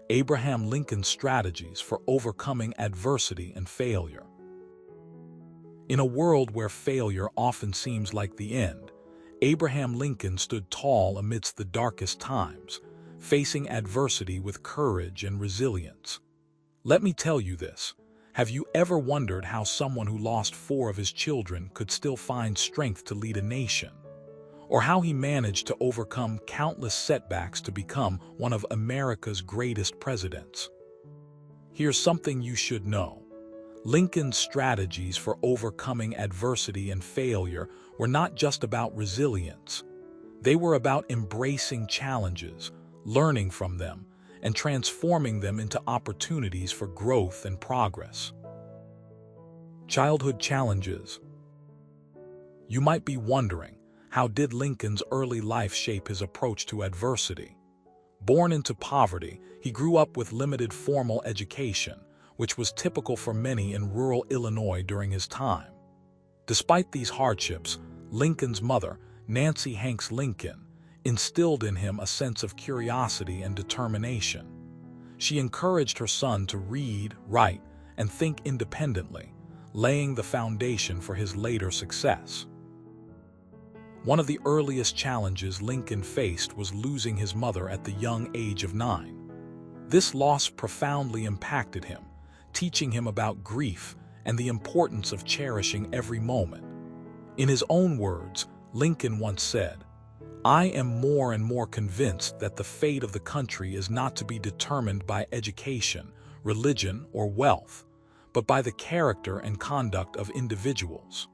Abraham Lincoln's strategies for overcoming adversity and failure. In a world where failure often seems like the end, Abraham Lincoln stood tall amidst the darkest times, facing adversity with courage and resilience. Let me tell you this. Have you ever wondered how someone who lost 4 of his children could still find strength to lead a nation? Or how he managed to overcome countless setbacks to become one of America's greatest presidents? Here's something you should know. Lincoln's strategies for overcoming adversity and failure were not just about resilience. They were about embracing challenges, learning from them, and transforming them into opportunities for growth and progress. Childhood challenges. You might be wondering, how did Lincoln's early life shape his approach to adversity? Born into poverty, he grew up with limited formal education, which was typical for many in rural Illinois during his time. Despite these hardships, Lincoln's mother, Nancy Hanks Lincoln, instilled in him a sense of curiosity and determination. She encouraged her son to read, write, and think independently, laying the foundation for his later success. One of the earliest challenges Lincoln faced was losing his mother at the young age of 9. This loss profoundly impacted him, teaching him about grief and the importance of cherishing every moment. In his own words, Lincoln once said, "I am more and more convinced that the fate of the country is not to be determined by education, religion, or wealth, but by the character and conduct of individuals."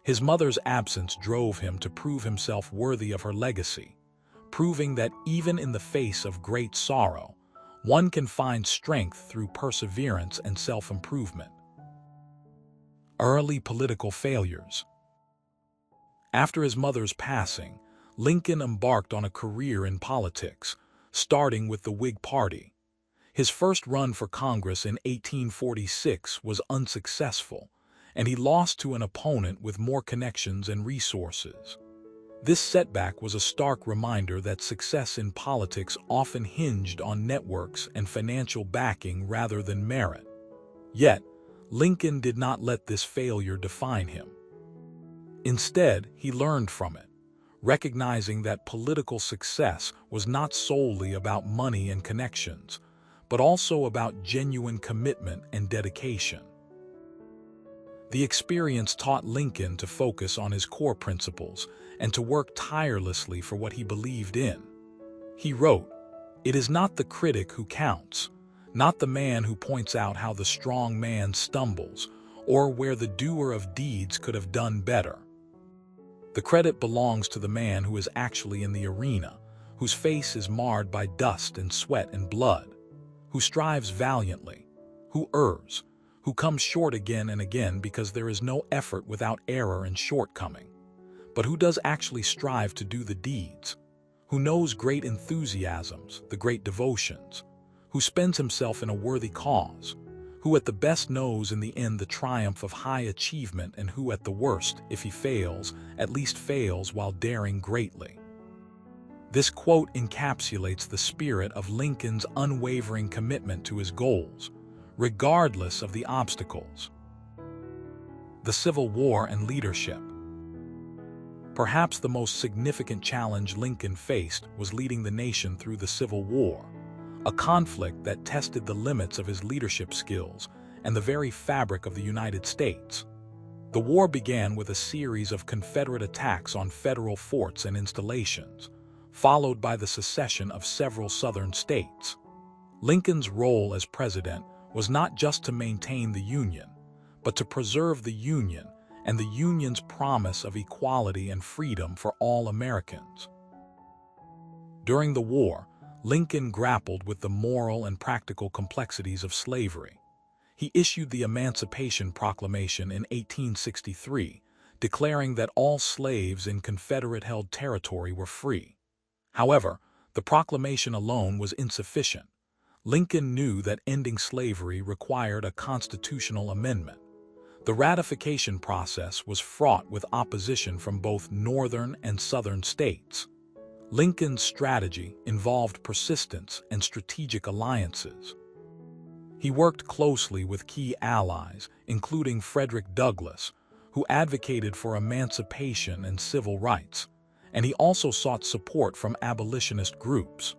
His mother's absence drove him to prove himself worthy of her legacy, proving that even in the face of great sorrow, one can find strength through perseverance and self-improvement. Early political failures. After his mother's passing, Lincoln embarked on a career in politics, starting with the Whig Party. His first run for Congress in 1846 was unsuccessful, and he lost to an opponent with more connections and resources. This setback was a stark reminder that success in politics often hinged on networks and financial backing rather than merit. Yet, Lincoln did not let this failure define him. Instead, he learned from it, recognizing that political success was not solely about money and connections, but also about genuine commitment and dedication. The experience taught Lincoln to focus on his core principles and to work tirelessly for what he believed in. He wrote, "It is not the critic who counts, not the man who points out how the strong man stumbles or where the doer of deeds could have done better. The credit belongs to the man who is actually in the arena, whose face is marred by dust and sweat and blood, who strives valiantly, who errs, who comes short again and again because there is no effort without error and shortcoming, but who does actually strive to do the deeds, who knows great enthusiasms, the great devotions, who spends himself in a worthy cause, who at the best knows in the end the triumph of high achievement, and who at the worst, if he fails, at least fails while daring greatly." This quote encapsulates the spirit of Lincoln's unwavering commitment to his goals, regardless of the obstacles. The Civil War and leadership. Perhaps the most significant challenge Lincoln faced was leading the nation through the Civil War, a conflict that tested the limits of his leadership skills and the very fabric of the United States. The war began with a series of Confederate attacks on federal forts and installations, followed by the secession of several southern states. Lincoln's role as president was not just to maintain the Union, but to preserve the Union and the Union's promise of equality and freedom for all Americans. During the war, Lincoln grappled with the moral and practical complexities of slavery. He issued the Emancipation Proclamation in 1863, declaring that all slaves in Confederate-held territory were free. However, the proclamation alone was insufficient. Lincoln knew that ending slavery required a constitutional amendment. The ratification process was fraught with opposition from both northern and southern states. Lincoln's strategy involved persistence and strategic alliances. He worked closely with key allies, including Frederick Douglass, who advocated for emancipation and civil rights, and he also sought support from abolitionist groups.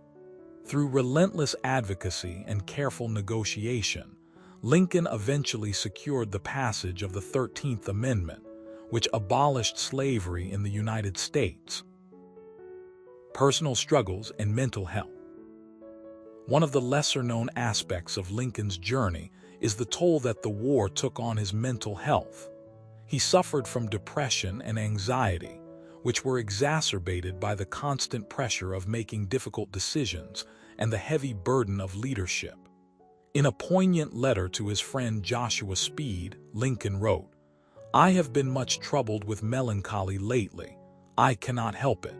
Through relentless advocacy and careful negotiation, Lincoln eventually secured the passage of the 13th Amendment, which abolished slavery in the United States. Personal struggles and mental health. One of the lesser-known aspects of Lincoln's journey is the toll that the war took on his mental health. He suffered from depression and anxiety, which were exacerbated by the constant pressure of making difficult decisions and the heavy burden of leadership. In a poignant letter to his friend Joshua Speed, Lincoln wrote, "I have been much troubled with melancholy lately. I cannot help it."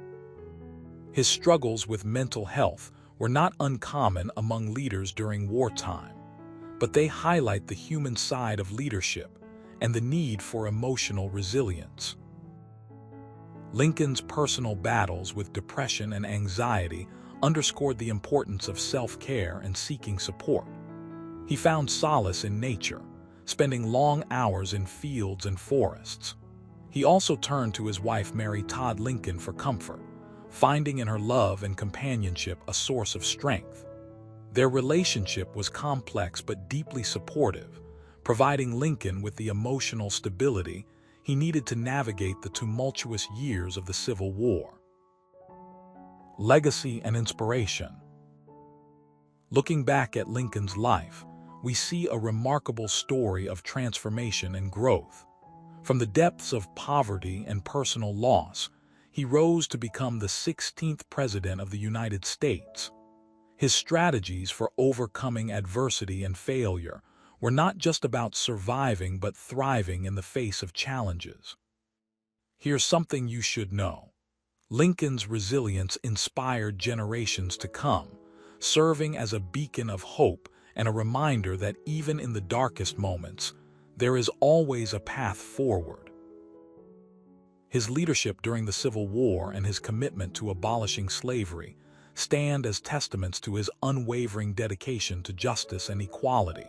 His struggles with mental health were not uncommon among leaders during wartime, but they highlight the human side of leadership and the need for emotional resilience. Lincoln's personal battles with depression and anxiety underscored the importance of self-care and seeking support. He found solace in nature, spending long hours in fields and forests. He also turned to his wife Mary Todd Lincoln for comfort, finding in her love and companionship a source of strength. Their relationship was complex but deeply supportive, providing Lincoln with the emotional stability he needed to navigate the tumultuous years of the Civil War. Legacy and inspiration. Looking back at Lincoln's life, we see a remarkable story of transformation and growth. From the depths of poverty and personal loss, he rose to become the 16th President of the United States. His strategies for overcoming adversity and failure were not just about surviving but thriving in the face of challenges. Here's something you should know. Lincoln's resilience inspired generations to come, serving as a beacon of hope and a reminder that even in the darkest moments, there is always a path forward. His leadership during the Civil War and his commitment to abolishing slavery stand as testaments to his unwavering dedication to justice and equality.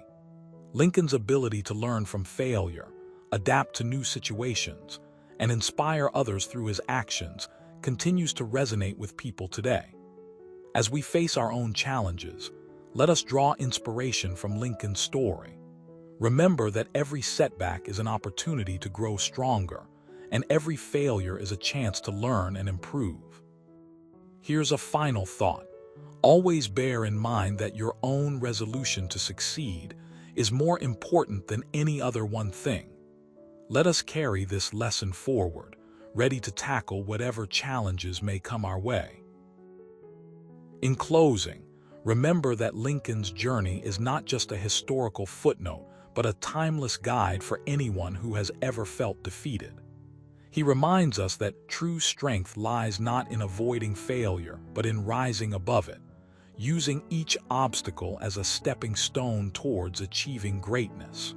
Lincoln's ability to learn from failure, adapt to new situations, and inspire others through his actions continues to resonate with people today. As we face our own challenges, let us draw inspiration from Lincoln's story. Remember that every setback is an opportunity to grow stronger, and every failure is a chance to learn and improve. Here's a final thought. Always bear in mind that your own resolution to succeed is more important than any other one thing. Let us carry this lesson forward, ready to tackle whatever challenges may come our way. In closing, remember that Lincoln's journey is not just a historical footnote, but a timeless guide for anyone who has ever felt defeated. He reminds us that true strength lies not in avoiding failure, but in rising above it, using each obstacle as a stepping stone towards achieving greatness.